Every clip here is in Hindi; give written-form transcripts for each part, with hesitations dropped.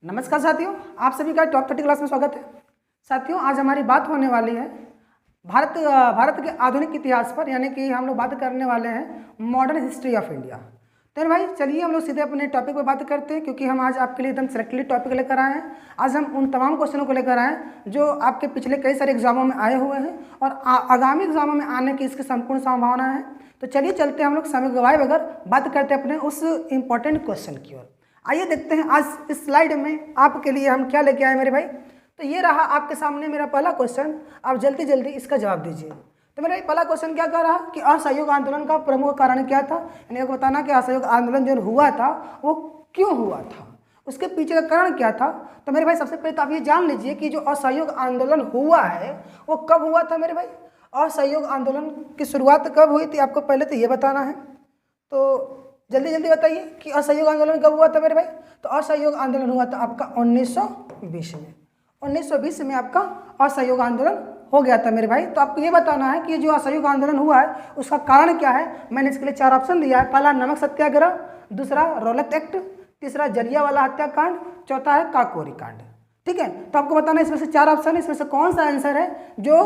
नमस्कार साथियों, आप सभी का टॉप 30 क्लास में स्वागत है। साथियों, आज हमारी बात होने वाली है भारत के आधुनिक इतिहास पर, यानी कि हम लोग बात करने वाले हैं मॉडर्न हिस्ट्री ऑफ इंडिया। तो भाई चलिए हम लोग सीधे अपने टॉपिक पर बात करते हैं, क्योंकि हम आज आपके लिए एकदम सेलेक्टेड टॉपिक लेकर आए हैं। आज हम उन तमाम क्वेश्चनों को लेकर आए हैं जो आपके पिछले कई सारे एग्जामों में आए हुए हैं और आगामी एग्जामों में आने की इसकी संपूर्ण संभावना है। तो चलिए चलते हैं हम लोग समय गवाए बगैर बात करते हैं अपने उस इम्पोर्टेंट क्वेश्चन की ओर। आइए देखते हैं आज इस स्लाइड में आपके लिए हम क्या लेके आए मेरे भाई। तो ये रहा आपके सामने मेरा पहला क्वेश्चन, आप जल्दी जल्दी इसका जवाब दीजिए। तो मेरा पहला क्वेश्चन क्या कह रहा कि असहयोग आंदोलन का प्रमुख कारण क्या था, यानी आपको बताना कि असहयोग आंदोलन जो हुआ था वो क्यों हुआ था, उसके पीछे का कारण क्या था। तो मेरे भाई सबसे पहले तो आप ये जान लीजिए कि जो असहयोग आंदोलन हुआ है वो कब हुआ था मेरे भाई। असहयोग आंदोलन की शुरुआत कब हुई थी आपको पहले तो ये बताना है। तो जल्दी जल्दी बताइए कि असहयोग आंदोलन कब हुआ था मेरे भाई। तो असहयोग आंदोलन हुआ था आपका 1920 में। 1920 में आपका असहयोग आंदोलन हो गया था मेरे भाई। तो आपको ये बताना है कि जो असहयोग आंदोलन हुआ है उसका कारण क्या है। मैंने इसके लिए 4 ऑप्शन दिया है। पहला नमक सत्याग्रह, दूसरा रॉलेट एक्ट, तीसरा जलियांवाला हत्याकांड, चौथा है काकोरी कांड। ठीक है, तो आपको बताना है इसमें से 4 ऑप्शन है, इसमें से कौन सा आंसर है जो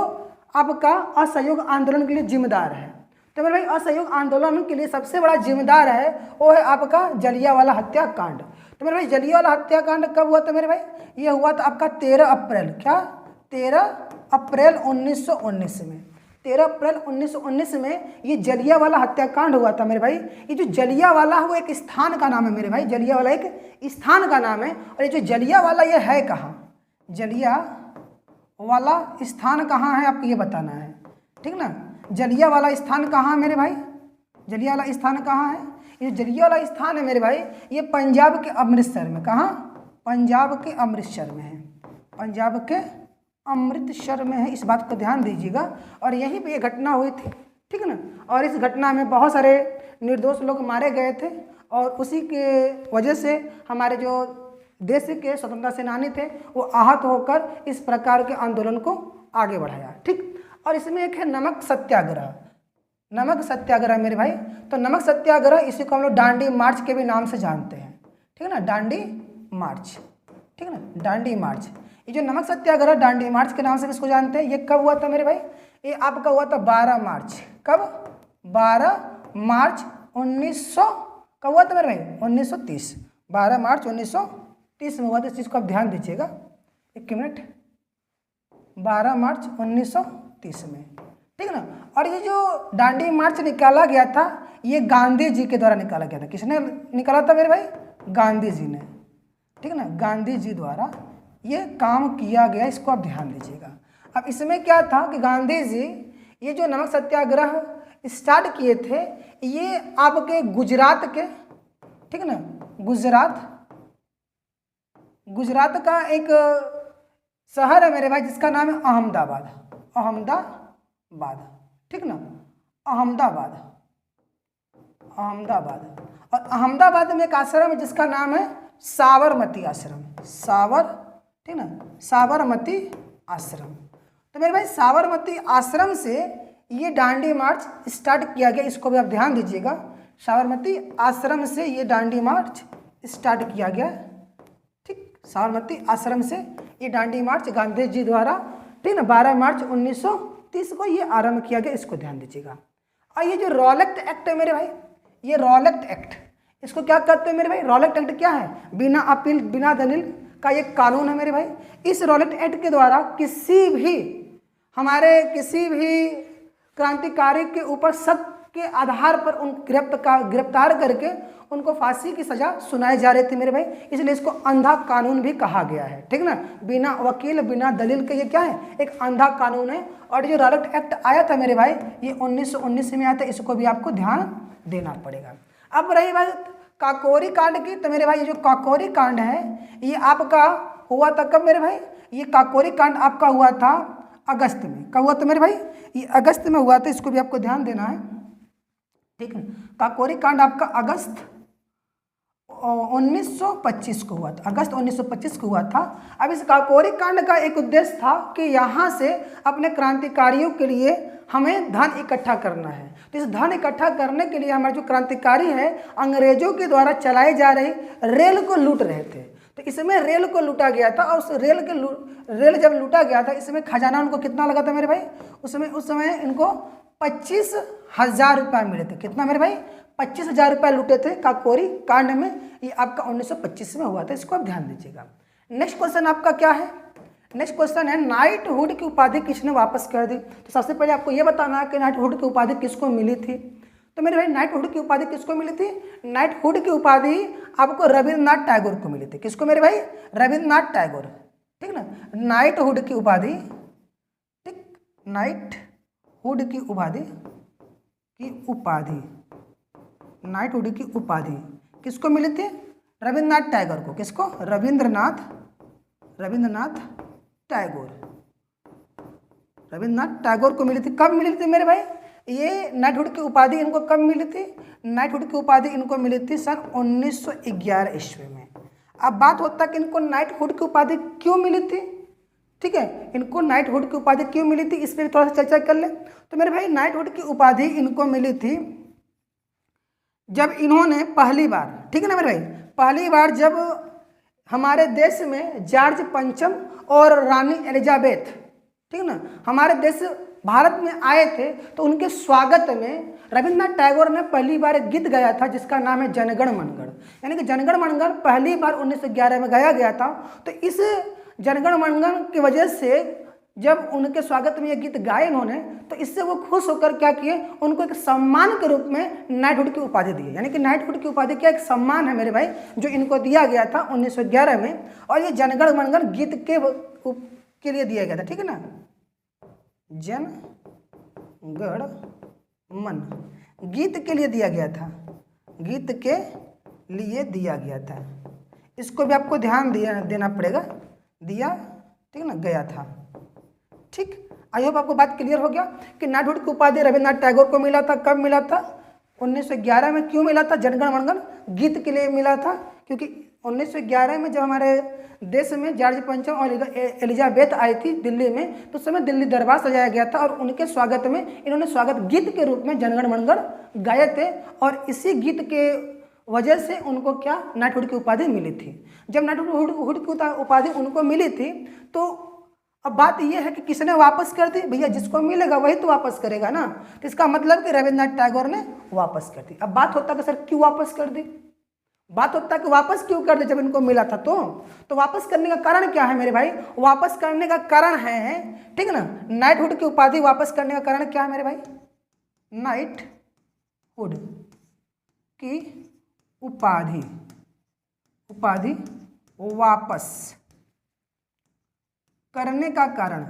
आपका असहयोग आंदोलन के लिए जिम्मेदार है। तो मेरे भाई असहयोग आंदोलन के लिए सबसे बड़ा जिम्मेदार है वो है आपका जलियांवाला हत्याकांड। तो मेरे भाई जलियांवाला हत्याकांड कब हुआ था मेरे भाई। ये हुआ था आपका 13 अप्रैल, क्या 13 अप्रैल 1919 में। 13 अप्रैल 1919 में ये जलियांवाला हत्याकांड हुआ था मेरे भाई। ये जो जलियांवाला है वो एक स्थान का नाम है मेरे भाई। जलियांवाला एक स्थान का नाम है। और ये जो जलियांवाला ये है कहाँ, जलियांवाला स्थान कहाँ है आपको ये बताना है, ठीक ना। जलियांवाला स्थान कहाँ है मेरे भाई, जलियांवाला स्थान कहाँ है। ये जलियांवाला स्थान है मेरे भाई, ये पंजाब के अमृतसर में। कहाँ, पंजाब के अमृतसर में है। पंजाब के अमृतसर में है, इस बात को ध्यान दीजिएगा। और यहीं पे ये घटना हुई थी, ठीक है ना। और इस घटना में बहुत सारे निर्दोष लोग मारे गए थे और उसी के वजह से हमारे जो देश के स्वतंत्रता सेनानी थे वो आहत होकर इस प्रकार के आंदोलन को आगे बढ़ाया। ठीक, और इसमें एक है नमक सत्याग्रह। नमक सत्याग्रह मेरे भाई, तो नमक सत्याग्रह इसी को हम लोग डांडी मार्च के भी नाम से जानते हैं, ठीक है ना। डांडी मार्च, ठीक है ना, डांडी मार्च। ये जो नमक सत्याग्रह डांडी मार्च के नाम से इसको जानते हैं, ये कब हुआ था मेरे भाई। ये आपका हुआ था 12 मार्च। कब, 12 मार्च 1900 कब हुआ था मेरे भाई, 1930। 12 मार्च 1930 में हुआ था। इस चीज़ को आप ध्यान दीजिएगा, एक मिनट। 12 मार्च 1930 में, ठीक है ना। और ये जो डांडी मार्च निकाला गया था ये गांधी जी के द्वारा निकाला गया था। किसने निकाला था मेरे भाई, गांधी जी ने, ठीक है ना। गांधी जी द्वारा ये काम किया गया, इसको आप ध्यान दीजिएगा। अब इसमें क्या था कि गांधी जी ये जो नमक सत्याग्रह स्टार्ट किए थे ये आपके गुजरात के, ठीक है ना, गुजरात का एक शहर है मेरे भाई जिसका नाम है अहमदाबाद। अहमदाबाद, ठीक ना, अहमदाबाद। और अहमदाबाद में एक आश्रम है जिसका नाम है साबरमती आश्रम। ठीक ना, साबरमती आश्रम। तो मेरे भाई साबरमती आश्रम से ये डांडी मार्च स्टार्ट किया गया, इसको भी आप ध्यान दीजिएगा। साबरमती आश्रम से ये डांडी मार्च स्टार्ट किया गया, ठीक। साबरमती आश्रम से ये डांडी मार्च गांधी जी द्वारा, ठीक ना, 12 मार्च 1930 को ये आरंभ किया गया, इसको ध्यान दीजिएगा। और ये जो रॉलेट एक्ट है मेरे भाई, ये रॉलेट एक्ट, इसको क्या कहते हैं मेरे भाई। रॉलेट एक्ट क्या है, बिना अपील बिना दलील का एक कानून है मेरे भाई। इस रॉलेट एक्ट के द्वारा किसी भी क्रांतिकारी के ऊपर शक के आधार पर उन गिरफ्तार करके उनको फांसी की सजा सुनाई जा रही थी मेरे भाई। इसलिए इसको अंधा कानून भी कहा गया है, ठीक ना। बिना वकील बिना दलील के ये क्या है, एक अंधा कानून है। और जो रॉलेट एक्ट आया था मेरे भाई ये 1919 में आया था, इसको भी आपको ध्यान देना पड़ेगा। अब रही बात काकोरी कांड की, तो मेरे भाई ये जो काकोरी कांड है ये आपका हुआ था कब मेरे भाई। ये काकोरी कांड आपका हुआ था अगस्त में। कब हुआ था मेरे भाई, ये अगस्त में हुआ था, इसको भी आपको ध्यान देना है, ठीक है। काकोरी कांड आपका अगस्त 1925 को हुआ था, अगस्त 1925 को हुआ था। अब इस काकोरी कांड का एक उद्देश्य था कि यहाँ से अपने क्रांतिकारियों के लिए हमें धन इकट्ठा करना है। तो इस धन इकट्ठा करने के लिए हमारे जो क्रांतिकारी हैं अंग्रेजों के द्वारा चलाई जा रही रेल को लूट रहे थे। तो तो इसमें रेल को लूटा गया था और उस रेल जब लूटा गया था इसमें खजाना उनको कितना लगा था मेरे भाई, उस समय इनको 25,000 रुपये मिले थे। कितना मेरे भाई, 25,000 रुपये लूटे थे काकोरी कांड में। ये आपका 1925 में हुआ था, इसको आप ध्यान दीजिएगा। नेक्स्ट क्वेश्चन आपका क्या है, नेक्स्ट क्वेश्चन है नाइटहुड की उपाधि किसने वापस कर दी। तो सबसे पहले आपको ये बताना है कि नाइटहुड की उपाधि किसको मिली थी। तो मेरे भाई नाइटहुड की उपाधि किसको मिली थी, नाइटहुड की उपाधि आपको रविंद्रनाथ टैगोर को मिली थी। किसको मेरे भाई, रविंद्रनाथ टैगोर, ठीक ना। नाइटहुड की उपाधि, ठीक, नाइटहुड की उपाधि नाइटहुड की उपाधि किसको मिली थी, रविंद्रनाथ टैगोर को। किसको, रविंद्रनाथ टैगोर को मिली थी। कब मिली थी मेरे भाई, ये नाइटहुड की उपाधि इनको कब मिली थी, नाइटहुड की उपाधि इनको मिली थी सन 1911 ईस्वी में। अब बात होता है कि इनको नाइटहुड की उपाधि क्यों मिली थी, ठीक है, इनको नाइटहुड की उपाधि क्यों मिली थी इस पर थोड़ा सा चर्चा कर ले। तो मेरे भाई नाइटहुड की उपाधि इनको मिली थी जब इन्होंने पहली बार, ठीक है ना मेरे भाई, पहली बार जब हमारे देश में जॉर्ज पंचम और रानी एलिजाबेथ, ठीक ना, हमारे देश भारत में आए थे तो उनके स्वागत में रविंद्रनाथ टैगोर ने पहली बार एक गीत गाया था जिसका नाम है जनगण मनगण। यानी कि जनगण मनगण पहली बार 1911 में गाया गया था। तो इस जनगण मनगण की वजह से जब उनके स्वागत में ये गीत गाए उन्होंने, तो इससे वो खुश होकर क्या किए, उनको एक सम्मान के रूप में नाइटहुड की उपाधि दी। यानी कि नाइटहुड की उपाधि क्या, एक सम्मान है मेरे भाई जो इनको दिया गया था 1911 में। और ये जनगण मनगण गीत के लिए दिया गया था, ठीक है ना, जनगण मन गीत के लिए दिया गया था, गीत के लिए दिया गया था। इसको भी आपको ध्यान देना पड़ेगा, दिया, ठीक ना, गया था, ठीक। आई होप आपको बात क्लियर हो गया कि नाइटहुड की उपाधि रविंद्रनाथ टैगोर को मिला था। कब मिला था, 1911 में। क्यों मिला था, जनगण मनगण गीत के लिए मिला था, क्योंकि 1911 में जब हमारे देश में जॉर्ज पंचम और एलिजाबेथ आई थी दिल्ली में, तो उस समय दिल्ली दरबार सजाया गया था और उनके स्वागत में इन्होंने स्वागत गीत के रूप में जनगण मनगण गाए थे। और इसी गीत के वजह से उनको क्या, नाइटहुड की उपाधि मिली थी। जब नाइटहुड की उपाधि उनको मिली थी तो अब बात यह है कि किसने वापस कर दी, भैया जिसको मिलेगा वही तो वापस करेगा ना। तो इसका मतलब कि रविंद्रनाथ टैगोर ने वापस कर दी। अब बात होता है कि सर क्यों वापस कर दी, बात होता है कि वापस क्यों कर दी जब इनको मिला था। तो वापस करने का कारण क्या है मेरे भाई, वापस करने का कारण है, ठीक है ना, नाइटहुड की उपाधि वापस करने का कारण क्या है मेरे भाई, नाइटहुड की उपाधि वापस करने का कारण,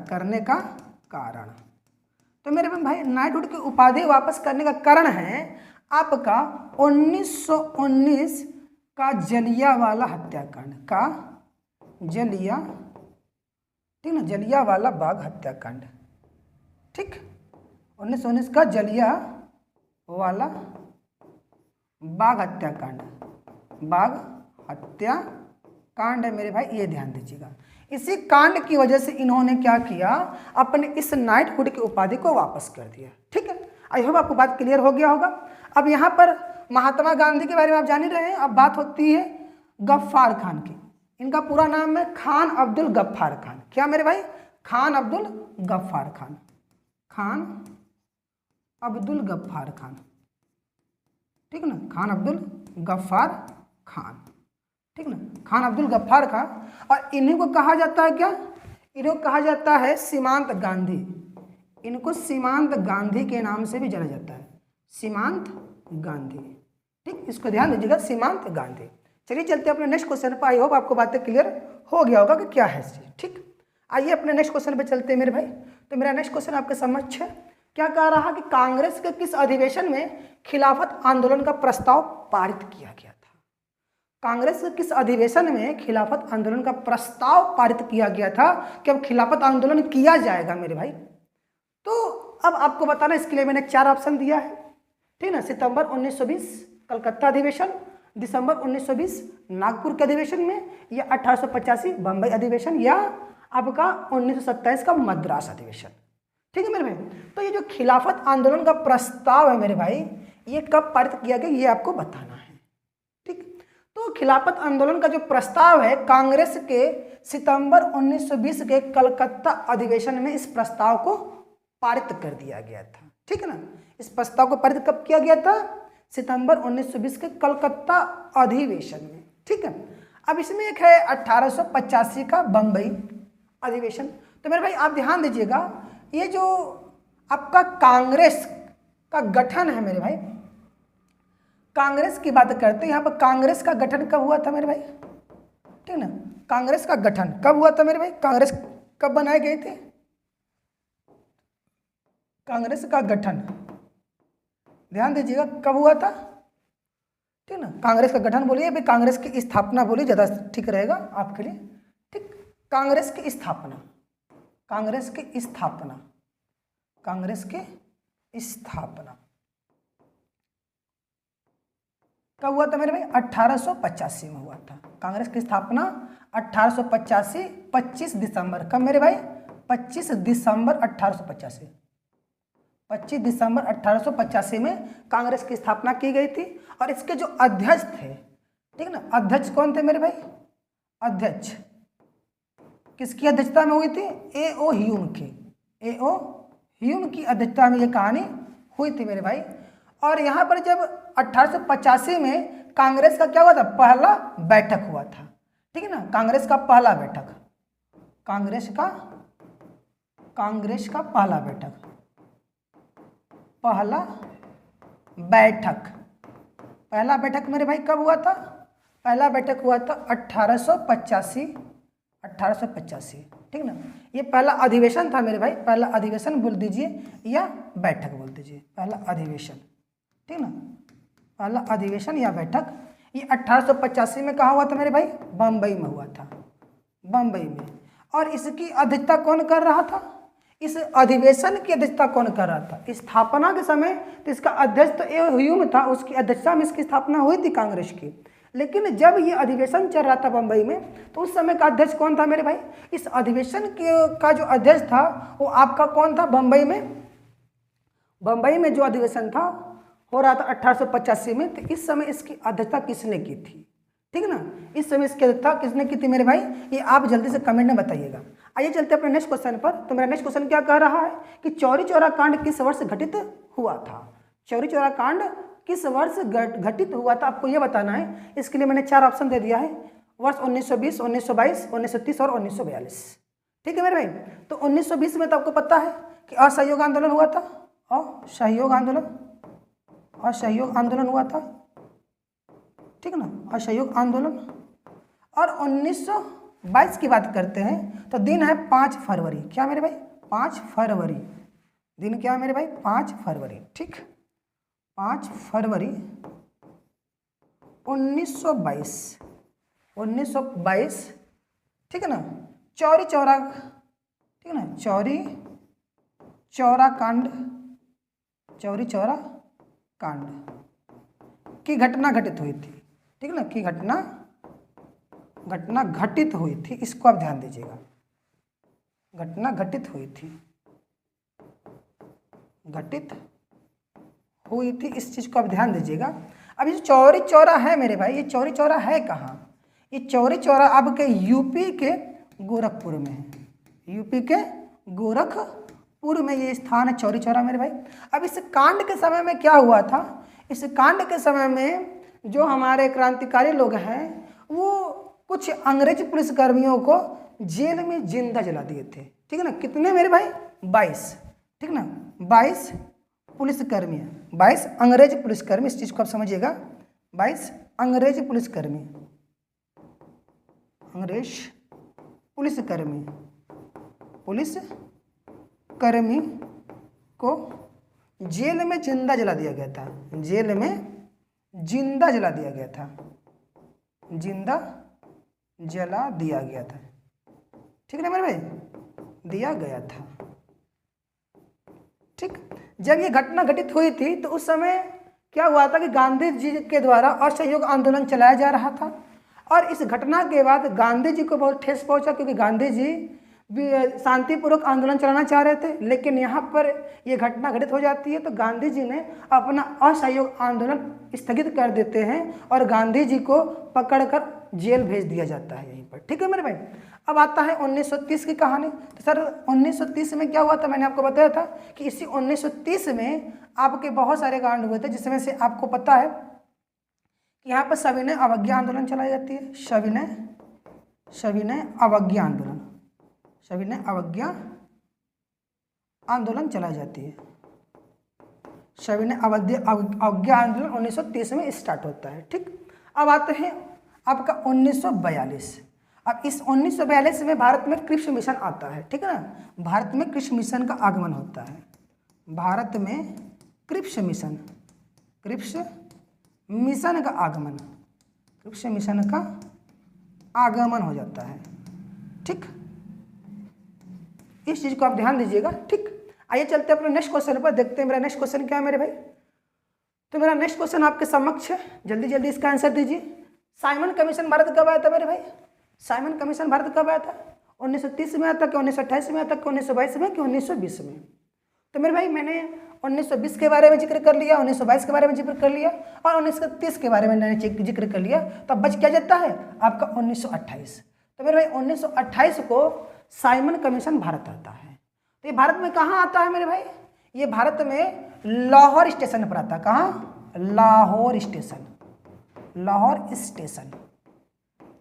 तो मेरे भाई नाइटहुड की उपाधि वापस करने का कारण है आपका 1919 का जलियांवाला हत्याकांड का, ठीक ना, जलियांवाला बाग हत्याकांड, ठीक, 1919 का जलियांवाला बाग हत्याकांड है मेरे भाई, ये ध्यान दीजिएगा। इसी कांड की वजह से इन्होंने क्या किया, अपने इस नाइटहुड की उपाधि को वापस कर दिया, ठीक है। आई होप आपको बात क्लियर हो गया होगा। अब यहाँ पर महात्मा गांधी के बारे में आप जान ही रहे हैं। अब बात होती है गफ्फार खान की। इनका पूरा नाम है खान अब्दुल गफ्फार खान। क्या मेरे भाई, खान अब्दुल गफ्फार खान, ठीक ना, खान अब्दुल गफ्फार खान, ठीक ना, खान अब्दुल गफ्फार खान। और इन्हीं को कहा जाता है क्या, इन्हें कहा जाता है सीमांत गांधी। इनको सीमांत गांधी के नाम से भी जाना जाता है, सीमांत गांधी, ठीक, इसको ध्यान दीजिएगा, सीमांत गांधी। चलिए चलते हैं अपने नेक्स्ट क्वेश्चन पर। आई होप आपको बातें क्लियर हो गया होगा कि क्या है चीज, ठीक। आइए अपने नेक्स्ट क्वेश्चन पे चलते हैं मेरे भाई। तो मेरा नेक्स्ट क्वेश्चन आपके समक्ष है, क्या कह रहा कि कांग्रेस के किस अधिवेशन में खिलाफत आंदोलन का प्रस्ताव पारित किया गया था। कांग्रेस के किस अधिवेशन में खिलाफत आंदोलन का प्रस्ताव पारित किया गया था कि अब खिलाफत आंदोलन किया जाएगा मेरे भाई। तो अब आपको बताना, इसके लिए मैंने 4 ऑप्शन दिया है, ठीक ना। सितंबर 1920 कलकत्ता अधिवेशन, दिसंबर 1920 नागपुर के अधिवेशन में, या 1885 बम्बई अधिवेशन, या आपका 1927 का मद्रास अधिवेशन, ठीक है मेरे भाई। तो ये जो खिलाफत आंदोलन का प्रस्ताव है मेरे भाई, ये कब पारित किया गया ये आपको बताना है, ठीक। तो खिलाफत आंदोलन का जो प्रस्ताव है, कांग्रेस के सितंबर 1920 के कलकत्ता अधिवेशन में इस प्रस्ताव को पारित कर दिया गया था। ठीक है ना, इस प्रस्ताव को पारित कब किया गया था? सितंबर 1920 के कलकत्ता अधिवेशन में। ठीक है, अब इसमें एक है 1885 का बम्बई अधिवेशन। तो मेरे भाई आप ध्यान दीजिएगा, ये जो आपका कांग्रेस का गठन है मेरे भाई, कांग्रेस की बात करते हैं यहाँ पर। कांग्रेस का गठन कब हुआ था मेरे भाई? ठीक ना, कांग्रेस का गठन कब हुआ था मेरे भाई? कांग्रेस कब बनाए गए थे? कांग्रेस का गठन ध्यान दीजिएगा कब हुआ था? ठीक ना, कांग्रेस का गठन बोलिए भाई, कांग्रेस की स्थापना बोलिए, ज़्यादा ठीक रहेगा आपके लिए। ठीक, कांग्रेस की स्थापना, कांग्रेस की स्थापना, कांग्रेस की स्थापना कब हुआ था मेरे भाई? 1885 में हुआ था। कांग्रेस की स्थापना 1885, 25 दिसंबर। कब मेरे भाई? 25 दिसंबर 1885। 25 दिसंबर 1885 में कांग्रेस की स्थापना की गई थी। और इसके जो अध्यक्ष थे, ठीक ना, अध्यक्ष कौन थे मेरे भाई? अध्यक्ष किसकी अध्यक्षता में हुई थी? A.O. ह्यूम की, A.O. ह्यूम की अध्यक्षता में ये कहानी हुई थी मेरे भाई। और यहाँ पर जब 1885 में कांग्रेस का क्या हुआ था? पहला बैठक हुआ था। ठीक है ना, कांग्रेस का पहला बैठक, कांग्रेस का पहला बैठक, पहला बैठक मेरे भाई कब हुआ था? पहला बैठक हुआ था 1885। ठीक ना, ये पहला अधिवेशन था मेरे भाई। पहला अधिवेशन बोल दीजिए या बैठक बोल दीजिए, पहला अधिवेशन। ठीक ना, पहला अधिवेशन या बैठक ये 1885 में कहाँ हुआ था मेरे भाई? बम्बई में हुआ था, बम्बई में। और इसकी अध्यक्षता कौन कर रहा था? इस अधिवेशन की अध्यक्षता कौन कर रहा था? स्थापना के समय तो इसका अध्यक्ष तो A.O. ह्यूम था, उसकी अध्यक्षता में इसकी स्थापना हुई थी कांग्रेस की। लेकिन जब ये अधिवेशन चल रहा था बम्बई में, तो उस समय का अध्यक्ष कौन था मेरे भाई? इस अधिवेशन का जो अध्यक्ष था वो आपका कौन था? बम्बई में जो अधिवेशन था हो रहा था 1885 में, तो इस समय इसकी अध्यक्षता किसने की थी? ठीक है ना, इस समय इसकी अध्यक्षता किसने की थी मेरे भाई? ये आप जल्दी से कमेंट में बताइएगा। आइए चलते अपने नेक्स्ट क्वेश्चन पर। तो मेरा नेक्स्ट क्वेश्चन क्या कह रहा है कि चौरी चौरा कांड किस वर्ष घटित हुआ था? चौरी चौरा कांड किस वर्ष घटित हुआ था, आपको ये बताना है। इसके लिए मैंने 4 ऑप्शन दे दिया है, वर्ष 1920, 1922, 1930 और 1942। ठीक है मेरे भाई, तो 1920 में तो आपको पता है कि असहयोग आंदोलन हुआ था, असहयोग आंदोलन हुआ था। ठीक है ना, असहयोग आंदोलन। और 1922 की बात करते हैं तो दिन है 5 फरवरी। क्या मेरे भाई? 5 फरवरी दिन क्या है मेरे भाई? 5 फरवरी। ठीक, 5 फरवरी 1922। ठीक है ना, चौरी चौरा, ठीक है ना, चौरी चौरा कांड की घटना घटित हुई थी। ठीक है ना, की घटना घटित हुई थी, इसको आप ध्यान दीजिएगा। घटना घटित हुई थी, इस चीज को आप ध्यान दीजिएगा। अब ये चौरी चौरा है मेरे भाई, ये चौरी चौरा है कहाँ? ये चौरी चौरा आपके यूपी के गोरखपुर में है, यूपी के गोरखपुर में ये स्थान है चौरी चौरा मेरे भाई। अब इस कांड के समय में क्या हुआ था? इस कांड के समय में जो हमारे क्रांतिकारी लोग हैं वो कुछ अंग्रेज पुलिसकर्मियों को जेल में जिंदा जला दिए थे। ठीक है ना, कितने मेरे भाई? 22। ठीक ना, 22 पुलिसकर्मी, 22 अंग्रेज पुलिसकर्मी, इस चीज को आप समझिएगा। 22 अंग्रेज पुलिसकर्मी को जेल में जिंदा जला दिया गया था, जेल में जिंदा जला दिया गया था, जिंदा जला दिया गया था। ठीक है ना मेरे भाई, दिया गया था। ठीक, जब ये घटना घटित हुई थी तो उस समय क्या हुआ था कि गांधी जी के द्वारा असहयोग आंदोलन चलाया जा रहा था। और इस घटना के बाद गांधी जी को बहुत ठेस पहुंचा, क्योंकि गांधी जी शांतिपूर्वक आंदोलन चलाना चाह रहे थे, लेकिन यहाँ पर ये घटना घटित हो जाती है तो गांधी जी ने अपना असहयोग आंदोलन स्थगित कर देते हैं और गांधी जी को पकड़कर जेल भेज दिया जाता है यहीं पर। ठीक है मेरे भाई। अब आता है 1930 की कहानी। तो सर 1930 में क्या हुआ था, मैंने आपको बताया था कि इसी 1930 में आपके बहुत सारे कांड हुए थे, जिसमें से आपको पता है कि यहाँ पर सविनय अवज्ञा आंदोलन चलाई जाती है। सविनय अवज्ञा आंदोलन, सविनय अवज्ञा आंदोलन चलाई जाती है। सविनय अवज्ञा आंदोलन 1930 में स्टार्ट होता है। ठीक। अब आते हैं आपका 1942। अब इस 1942 में भारत में कृषि मिशन आता है। ठीक है ना, भारत में कृषि मिशन का आगमन होता है। भारत में कृषि मिशन का आगमन, कृषि मिशन का आगमन हो जाता है। ठीक, इस चीज को आप ध्यान दीजिएगा। ठीक, आइए चलते हैं अपने नेक्स्ट क्वेश्चन पर, देखते हैं मेरा नेक्स्ट क्वेश्चन क्या है मेरे भाई। तो मेरा नेक्स्ट क्वेश्चन आपके समक्ष है, जल्दी जल्दी इसका आंसर दीजिए। साइमन कमीशन भारत कब आया था मेरे भाई? साइमन कमीशन भारत कब आया था? 1930 में आया था कि 1928 में आया था कि 1922 में कि 1920 में? तो मेरे भाई मैंने 1920 के बारे में जिक्र कर लिया, 1922 के बारे में जिक्र कर लिया और 1930 के बारे में मैंने जिक्र कर लिया। तो अब बच क्या जाता है आपका 1928। तो मेरे भाई 1928 को साइमन कमीशन भारत आता है। तो ये भारत में कहाँ आता है मेरे भाई? ये भारत में लाहौर स्टेशन पर आता है। कहाँ? Lahore station, Lahore station.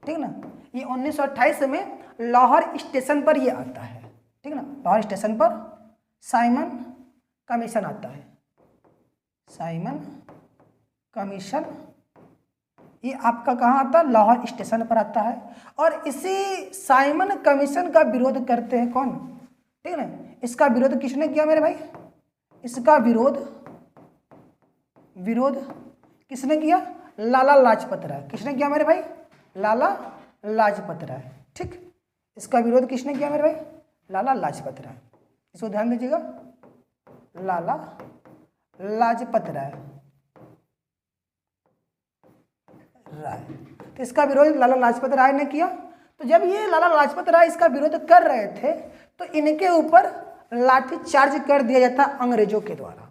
ठीक ना, ये 1928 में लाहौर स्टेशन पर ये आता है। ठीक ना, लाहौर स्टेशन पर साइमन कमीशन आता है। साइमन कमीशन ये आपका कहाँ आता है? लाहौर स्टेशन पर आता है। और इसी साइमन कमीशन का विरोध करते हैं कौन? ठीक है ना, इसका विरोध किसने किया मेरे भाई? इसका विरोध किसने किया? लाला लाजपत राय। किसने किया मेरे भाई? लाला लाजपत राय। ठीक, इसका विरोध किसने किया मेरे भाई? लाला लाजपत राय। इसको ध्यान दीजिएगा, लाला लाजपत राय। तो इसका विरोध लाला लाजपत राय ने किया। तो जब ये लाला लाजपत राय इसका विरोध कर रहे थे तो इनके ऊपर लाठी चार्ज कर दिया जाता अंग्रेजों के द्वारा।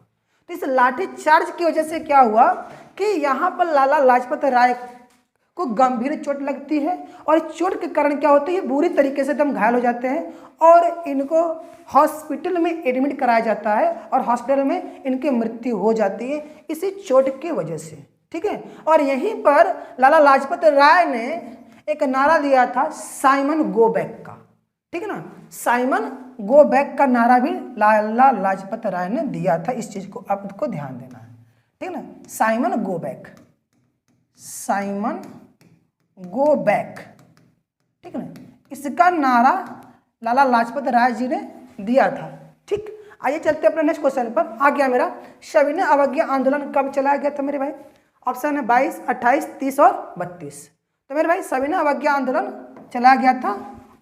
तो इस लाठी चार्ज की वजह से क्या हुआ कि यहाँ पर लाला लाजपत राय को गंभीर चोट लगती है और चोट के कारण क्या होता है, ये बुरी तरीके से एकदम घायल हो जाते हैं और इनको हॉस्पिटल में एडमिट कराया जाता है और हॉस्पिटल में इनकी मृत्यु हो जाती है इसी चोट की वजह से। ठीक है, और यहीं पर लाला लाजपत राय ने एक नारा दिया था साइमन गो बैक का। ठीक है ना, साइमन गो बैक का नारा भी लाला लाजपत राय ने दिया था। इस चीज को आपको ध्यान देना है। ठीक है ना, Simon go back, Simon go back. ठीक है ना, इसका नारा लाला लाजपत राय जी ने दिया था। ठीक, आइए चलते हैं अपने नेक्स्ट क्वेश्चन पर। आ गया मेरा सविनय अवज्ञा आंदोलन कब चलाया गया था मेरे भाई? ऑप्शन है 22, 28, 30 और 32। तो मेरे भाई सविनय अवज्ञा आंदोलन चलाया गया था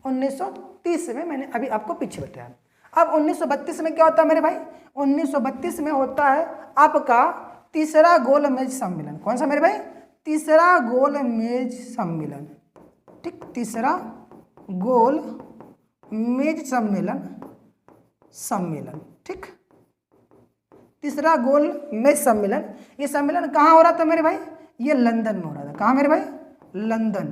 1930 में, मैंने अभी आपको पीछे बताया। अब 1932 में क्या होता है मेरे भाई? 1932 में होता है आपका तीसरा गोलमेज सम्मेलन। कौन सा मेरे भाई? तीसरा गोलमेज सम्मेलन। ठीक, तीसरा गोलमेज सम्मेलन। ठीक, तीसरा गोलमेज सम्मेलन। ये सम्मेलन कहाँ हो रहा था मेरे भाई? ये लंदन में हो रहा था। कहाँ मेरे भाई? लंदन।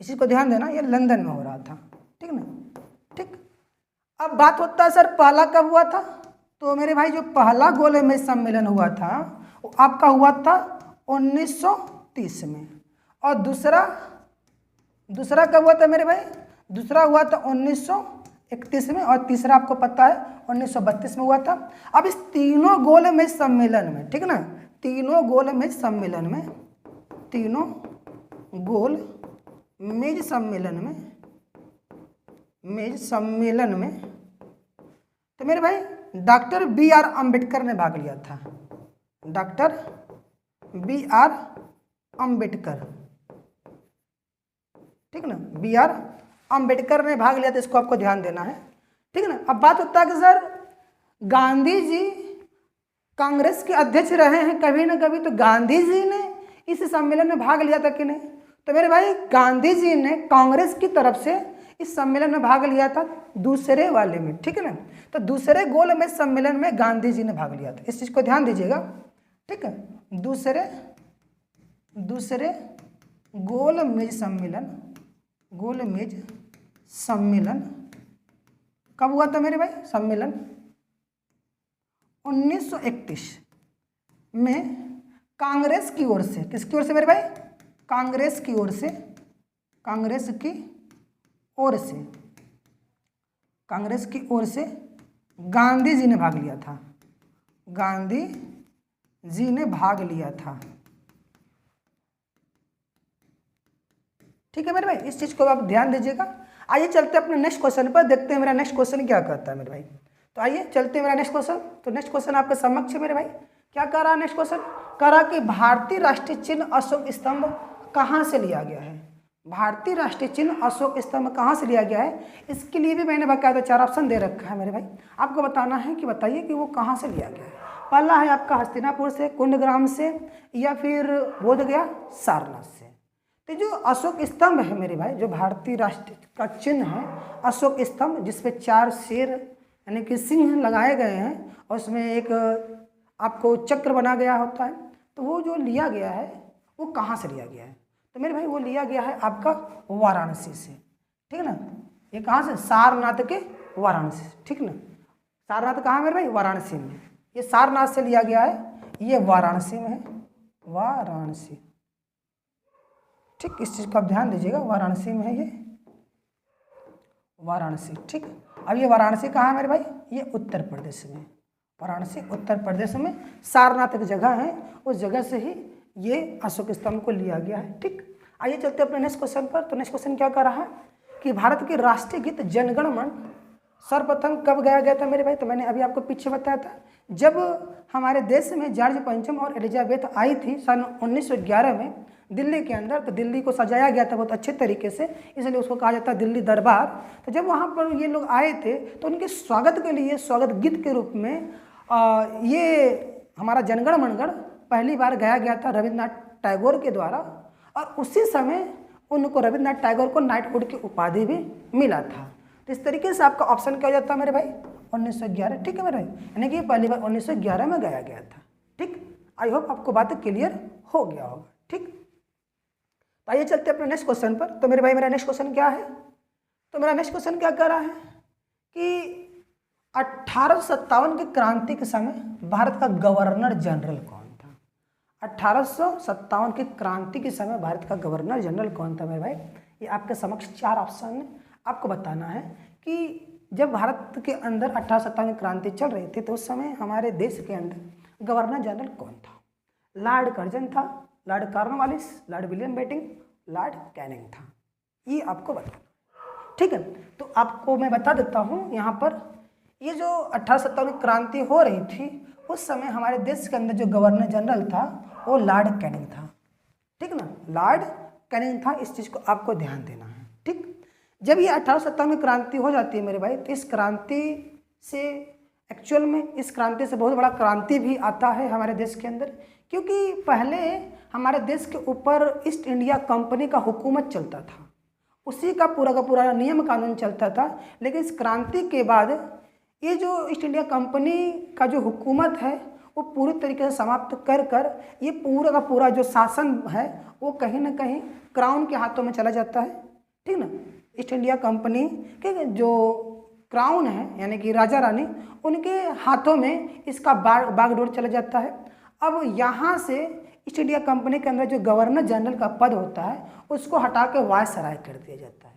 इसी को ध्यान देना, ये लंदन में हो रहा था। ठीक ना। ठीक, अब बात होता है सर पहला कब हुआ था? तो मेरे भाई जो पहला गोलमेज सम्मेलन हुआ था वो आपका हुआ था 1930 में। और दूसरा कब हुआ था मेरे भाई? दूसरा हुआ था 1931 में और तीसरा आपको पता है 1932 में हुआ था। अब इस तीनों गोलमेज सम्मेलन में, ठीक ना, तीनों गोलमेज सम्मेलन में तो मेरे भाई डॉक्टर B.R. अम्बेडकर ने भाग लिया था। Doctor B.R. अम्बेडकर। ठीक ना, B.R. अम्बेडकर ने भाग लिया था। इसको आपको ध्यान देना है। ठीक ना। अब बात होता है कि सर गांधी जी कांग्रेस के अध्यक्ष रहे हैं कभी ना कभी, तो गांधी जी ने इस सम्मेलन में भाग लिया था कि नहीं? तो मेरे भाई गांधी जी ने कांग्रेस की तरफ से इस सम्मेलन में भाग लिया था दूसरे वाले में, ठीक है ना। तो दूसरे गोलमेज सम्मेलन में गांधी जी ने भाग लिया था, इस चीज को ध्यान दीजिएगा, ठीक है। दूसरे गोलमेज सम्मेलन कब हुआ था मेरे भाई? सम्मेलन 1931 में कांग्रेस की ओर से, किसकी ओर से मेरे भाई? कांग्रेस की ओर से गांधी जी ने भाग लिया था, ठीक है मेरे भाई। इस चीज को आप ध्यान दीजिएगा। आइए चलते हैं अपने नेक्स्ट क्वेश्चन पर, देखते हैं मेरा नेक्स्ट क्वेश्चन क्या कहता है मेरे भाई। तो आइए चलते हैं मेरा नेक्स्ट क्वेश्चन। तो नेक्स्ट क्वेश्चन आपके समक्ष है मेरे भाई। क्या कह रहा है नेक्स्ट क्वेश्चन? कह रहा कि भारतीय राष्ट्रीय चिन्ह अशोक स्तंभ कहाँ से लिया गया है? भारतीय राष्ट्रीय चिन्ह अशोक स्तंभ कहाँ से लिया गया है? इसके लिए भी मैंने बाकायदा 4 ऑप्शन दे रखा है मेरे भाई। आपको बताना है कि बताइए कि वो कहाँ से लिया गया है। पहला है आपका हस्तिनापुर से, कुंडग्राम से, या फिर बोधगया, सारनाथ से। तो जो अशोक स्तंभ है मेरे भाई, जो भारतीय राष्ट्र का चिन्ह है अशोक स्तंभ, जिसपे 4 शेर यानी कि सिंह लगाए गए हैं और उसमें एक आपको चक्र बना गया होता है, तो वो जो लिया गया है वो कहाँ से लिया गया है? तो मेरे भाई वो लिया गया है आपका वाराणसी से, ठीक है ना। ये कहाँ से? सारनाथ के वाराणसी, ठीक है ना। सारनाथ कहाँ मेरे भाई? वाराणसी में। ये सारनाथ से लिया गया है, ये वाराणसी में है, वाराणसी, ठीक। इस चीज़ को आप ध्यान दीजिएगा, वाराणसी में है ये, वाराणसी, ठीक। अब ये वाराणसी कहाँ है मेरे भाई? ये उत्तर प्रदेश में, वाराणसी उत्तर प्रदेश में सारनाथ एक जगह है, उस जगह से ही ये अशोक स्तंभ को लिया गया है, ठीक। आइए चलते हैं अपने नेक्स्ट क्वेश्चन पर। तो नेक्स्ट क्वेश्चन क्या कर रहा है कि भारत के राष्ट्रीय गीत जनगण मन सर्वप्रथम कब गाया गया था मेरे भाई? तो मैंने अभी आपको पीछे बताया था, जब हमारे देश में जॉर्ज पंचम और एलिजाबेथ आई थी सन 1911 में दिल्ली के अंदर। तो दिल्ली को सजाया गया था बहुत अच्छे तरीके से, इसलिए उसको कहा जाता है दिल्ली दरबार। तो जब वहाँ पर ये लोग आए थे तो उनके स्वागत के लिए स्वागत गीत के रूप में ये हमारा जनगण मनगण पहली बार गाया गया था रविन्द्रनाथ टैगोर के द्वारा, और उसी समय उनको रविन्द्रनाथ टैगोर को नाइटहुड की उपाधि भी मिला था। तो इस तरीके से आपका ऑप्शन क्या हो जाता है मेरे भाई? 1911, ठीक है मेरे भाई, यानी कि पहली बार 1911 में गाया गया था, ठीक। आई होप आपको बात क्लियर हो गया होगा, ठीक। तो आइए चलते हैं अपने नेक्स्ट क्वेश्चन पर। तो मेरे भाई मेरा नेक्स्ट क्वेश्चन क्या है? तो मेरा नेक्स्ट क्वेश्चन क्या कर रहा है कि 1857 की क्रांति के समय भारत का गवर्नर जनरल कौन था? 1857 की क्रांति के समय भारत का गवर्नर जनरल कौन था मेरे भाई? ये आपके समक्ष 4 ऑप्शन है। आपको बताना है कि जब भारत के अंदर 1857 की क्रांति चल रही थी तो उस समय हमारे देश के अंदर गवर्नर जनरल कौन था? लॉर्ड कर्जन था, Lord Cornwallis, Lord William Bentinck, Lord Canning था। ये आपको बताना, ठीक है। तो आपको मैं बता देता हूँ यहाँ पर, ये जो 1857 की क्रांति हो रही थी उस समय हमारे देश के अंदर जो गवर्नर जनरल था वो लॉर्ड कैनिंग था, ठीक ना, लॉर्ड कैनिंग था। इस चीज़ को आपको ध्यान देना है, ठीक। जब ये 1857 में क्रांति हो जाती है मेरे भाई, तो इस क्रांति से एक्चुअल में इस क्रांति से बहुत बड़ा क्रांति भी आता है हमारे देश के अंदर, क्योंकि पहले हमारे देश के ऊपर ईस्ट इंडिया कंपनी का हुकूमत चलता था, उसी का पूरा नियम कानून चलता था। लेकिन इस क्रांति के बाद ये जो ईस्ट इंडिया कंपनी का जो हुकूमत है वो पूरी तरीके से समाप्त कर ये पूरा का पूरा जो शासन है वो कहीं ना कहीं क्राउन के हाथों में चला जाता है, ठीक ना। ईस्ट इंडिया कंपनी के जो क्राउन है यानी कि राजा रानी, उनके हाथों में इसका बागडोर चला जाता है। अब यहाँ से ईस्ट इंडिया कंपनी के अंदर जो गवर्नर जनरल का पद होता है उसको हटा के वायसराय कर दिया जाता है।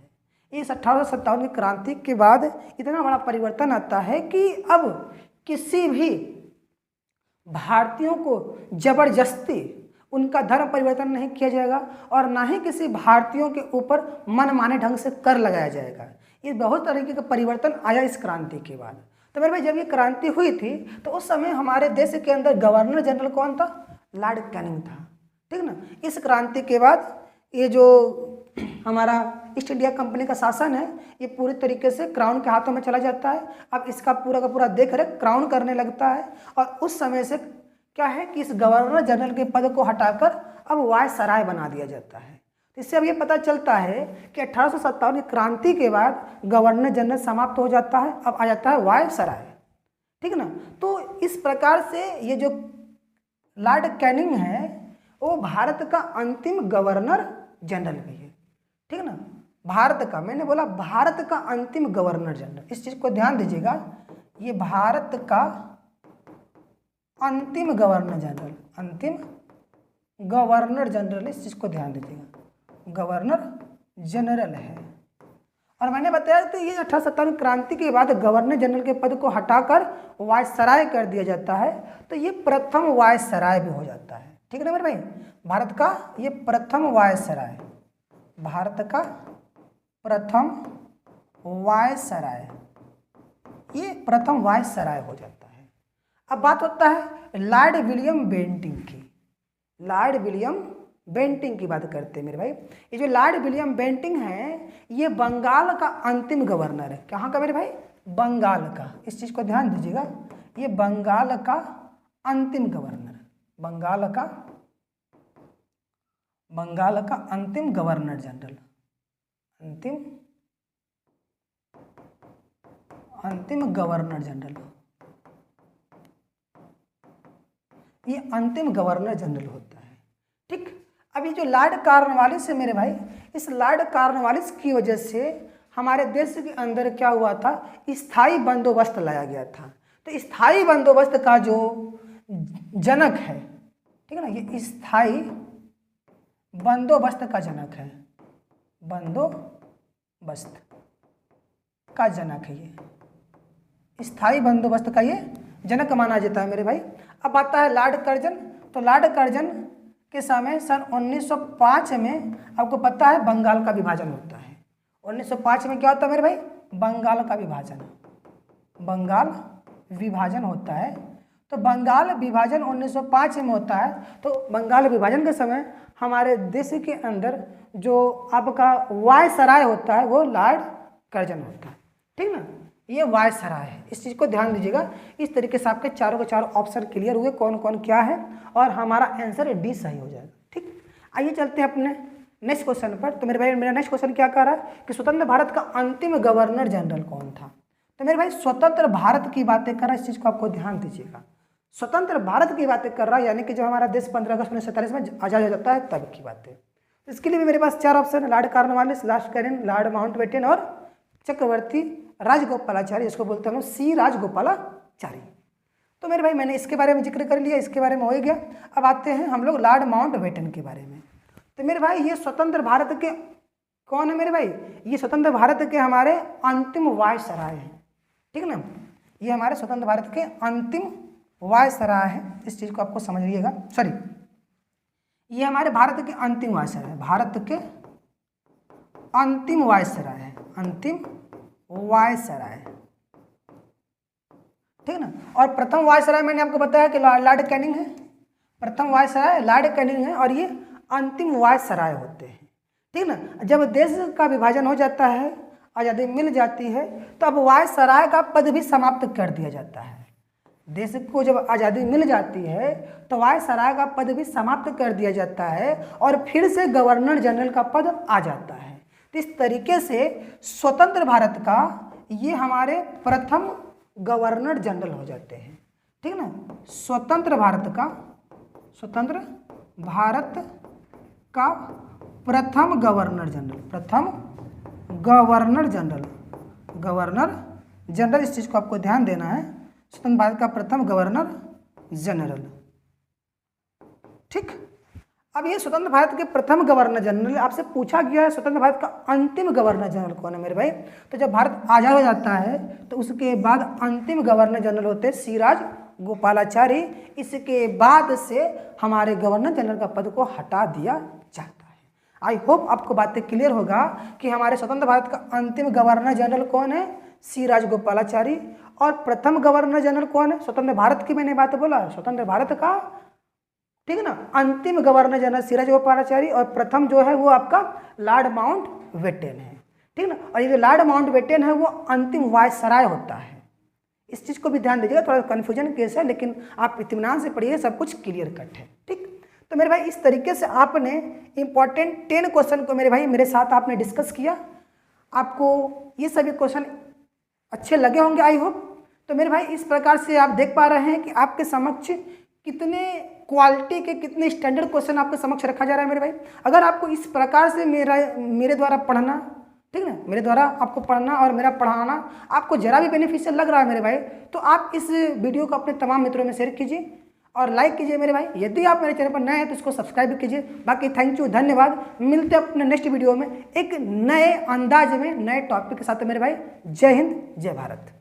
इस 1857 की क्रांति के बाद इतना बड़ा परिवर्तन आता है कि अब किसी भी भारतीयों को जबरदस्ती उनका धर्म परिवर्तन नहीं किया जाएगा और ना ही किसी भारतीयों के ऊपर मनमाने ढंग से कर लगाया जाएगा। ये बहुत तरीके का परिवर्तन आया इस क्रांति के बाद। तो मेरे भाई जब ये क्रांति हुई थी तो उस समय हमारे देश के अंदर गवर्नर जनरल कौन था? लॉर्ड कैनिंग था, ठीक ना। इस क्रांति के बाद ये जो हमारा ईस्ट इंडिया कंपनी का शासन है ये पूरी तरीके से क्राउन के हाथों में चला जाता है। अब इसका पूरा का पूरा देख रेख क्राउन करने लगता है और उस समय से क्या है कि इस गवर्नर जनरल के पद को हटाकर अब वायसराय बना दिया जाता है। इससे अब ये पता चलता है कि 1857 की क्रांति के बाद गवर्नर जनरल समाप्त हो जाता है, अब आ जाता है वायसराय। ठीक है ना। तो इस प्रकार से ये जो लॉर्ड कैनिंग है वो भारत का अंतिम गवर्नर जनरल भी है। ठीक है ना। भारत का, मैंने बोला भारत का अंतिम गवर्नर जनरल, इस चीज को ध्यान दीजिएगा, ये भारत का अंतिम गवर्नर जनरल, अंतिम गवर्नर जनरल, इस चीज को ध्यान दीजिएगा, गवर्नर जनरल है। और मैंने बताया कि ये 1857 क्रांति के बाद गवर्नर जनरल के पद को हटाकर वायसराय कर दिया जाता है, तो ये प्रथम वायसराय भी हो जाता है। ठीक है ना मेरे भाई, भारत का ये प्रथम वायसराय, भारत का प्रथम वायसराय, ये प्रथम वायसराय हो जाता है। अब बात होता है लॉर्ड विलियम बेंटिंक की, लॉर्ड विलियम बेंटिंक की बात करते हैं मेरे भाई। ये जो लॉर्ड विलियम बेंटिंक है ये बंगाल का अंतिम गवर्नर है। कहाँ का मेरे भाई? बंगाल का, इस चीज को ध्यान दीजिएगा, ये बंगाल का अंतिम गवर्नर, बंगाल का अंतिम गवर्नर जनरल, अंतिम गवर्नर जनरल, ये अंतिम गवर्नर जनरल होता है। ठीक। अब ये जो लॉर्ड कॉर्नवालिस है मेरे भाई, इस लॉर्ड कॉर्नवालिस की वजह से हमारे देश के अंदर क्या हुआ था, स्थायी बंदोबस्त लाया गया था। तो स्थायी बंदोबस्त का जो जनक है, ठीक है ना, ये स्थायी बंदोबस्त का जनक है, बंदोबस्त का जनक है, ये स्थायी बंदोबस्त का ये जनक माना जाता है मेरे भाई। अब आता है लॉर्ड कर्जन। तो लॉर्ड कर्जन के समय सन 1905 में आपको पता है बंगाल का विभाजन होता है। 1905 में क्या होता है मेरे भाई? बंगाल का विभाजन, बंगाल विभाजन होता है। तो बंगाल विभाजन 1905 में होता है। तो बंगाल विभाजन के समय हमारे देश के अंदर जो आपका वायसराय होता है वो लॉर्ड कर्जन होता है। ठीक ना, ये वायसराय है, इस चीज़ को ध्यान दीजिएगा। इस तरीके से आपके चारों के चारों ऑप्शन क्लियर हुए कौन कौन क्या है, और हमारा आंसर डी सही हो जाएगा। ठीक, आइए चलते हैं अपने नेक्स्ट क्वेश्चन पर। तो मेरे भाई मेरा नेक्स्ट क्वेश्चन क्या कह रहा है कि स्वतंत्र भारत का अंतिम गवर्नर जनरल कौन था। तो मेरे भाई स्वतंत्र भारत की बातें कर रहा है, इस चीज़ को आपको ध्यान दीजिएगा। स्वतंत्र भारत की बातें कर रहा है, यानी कि जब हमारा देश 15 अगस्त 1947 में आज़ाद हो जाता है तब की बातें। इसके लिए भी मेरे पास चार ऑप्शन है, Lord Cornwallis, Lord Canning, Lord Mountbatten और चक्रवर्ती राजगोपालाचारी, इसको बोलते हैं हम सी राजगोपालाचारी। तो मेरे भाई मैंने इसके बारे में जिक्र कर लिया, इसके बारे में हो गया। अब आते हैं हम लोग लॉर्ड माउंटबेटन के बारे में। तो मेरे भाई ये स्वतंत्र भारत के कौन है मेरे भाई? ये स्वतंत्र भारत के हमारे अंतिम वायसराय हैं। ठीक है ना, ये हमारे स्वतंत्र भारत के अंतिम वायसराय है, इस चीज़ को आपको समझिएगा। सॉरी, ये हमारे भारत के अंतिम वायसराय है, भारत के अंतिम वायसराय है, अंतिम वायसराय। ठीक है ना। और प्रथम वायसराय मैंने आपको बताया कि लॉर्ड कैनिंग है, प्रथम वायसराय लॉर्ड कैनिंग है, और ये अंतिम वायसराय होते हैं। ठीक है ना। जब देश का विभाजन हो जाता है, आज़ादी मिल जाती है, तो अब वायसराय का पद भी समाप्त कर दिया जाता है। देश को जब आज़ादी मिल जाती है तो वायसराय का पद भी समाप्त कर दिया जाता है, और फिर से गवर्नर जनरल का पद आ जाता है। तो इस तरीके से स्वतंत्र भारत का ये हमारे प्रथम गवर्नर जनरल हो जाते हैं। ठीक है ना, स्वतंत्र भारत का प्रथम गवर्नर जनरल, प्रथम गवर्नर जनरल, इस चीज़ को आपको ध्यान देना है, स्वतंत्र भारत का प्रथम गवर्नर जनरल। ठीक, अब ये स्वतंत्र भारत के प्रथम गवर्नर जनरल आपसे पूछा गया है स्वतंत्र भारत का अंतिम गवर्नर जनरल कौन है मेरे भाई? तो जब भारत आज़ाद हो जाता है तो उसके बाद अंतिम गवर्नर जनरल होते हैं सी राजगोपालाचारी। इसके बाद से हमारे गवर्नर जनरल का पद को हटा दिया जाता है। आई होप आपको बातें क्लियर होगा कि हमारे स्वतंत्र भारत का अंतिम गवर्नर जनरल कौन है? सी राजगोपालाचारी। और प्रथम गवर्नर जनरल कौन है? स्वतंत्र भारत की मैंने बात बोला, स्वतंत्र भारत का, ठीक है ना, अंतिम गवर्नर जनरल सी राजगोपालाचारी, और प्रथम जो है वो आपका लॉर्ड माउंटबेटन है। ठीक है ना। और ये जो लॉर्ड माउंटबेटन है वो अंतिम वायसराय होता है। इस चीज़ को भी ध्यान दीजिएगा, थोड़ा कन्फ्यूजन केस है, लेकिन आप इत्मीनान से पढ़िए, सब कुछ क्लियर कट है। ठीक, तो मेरे भाई इस तरीके से आपने इम्पॉर्टेंट 10 क्वेश्चन को मेरे भाई मेरे साथ आपने डिस्कस किया। आपको ये सभी क्वेश्चन अच्छे लगे होंगे आई होप। तो मेरे भाई इस प्रकार से आप देख पा रहे हैं कि आपके समक्ष कितने क्वालिटी के, कितने स्टैंडर्ड क्वेश्चन आपके समक्ष रखा जा रहा है मेरे भाई। अगर आपको इस प्रकार से मेरे द्वारा पढ़ना, ठीक है ना, मेरे द्वारा आपको पढ़ना और मेरा पढ़ाना आपको जरा भी बेनिफिशियल लग रहा है मेरे भाई, तो आप इस वीडियो को अपने तमाम मित्रों में शेयर कीजिए और लाइक कीजिए मेरे भाई। यदि आप मेरे चैनल पर नए हैं तो इसको सब्सक्राइब भी कीजिए। बाकी थैंक यू, धन्यवाद। मिलते हैं अपने नेक्स्ट वीडियो में एक नए अंदाज में, नए टॉपिक के साथ मेरे भाई। जय हिंद, जय भारत।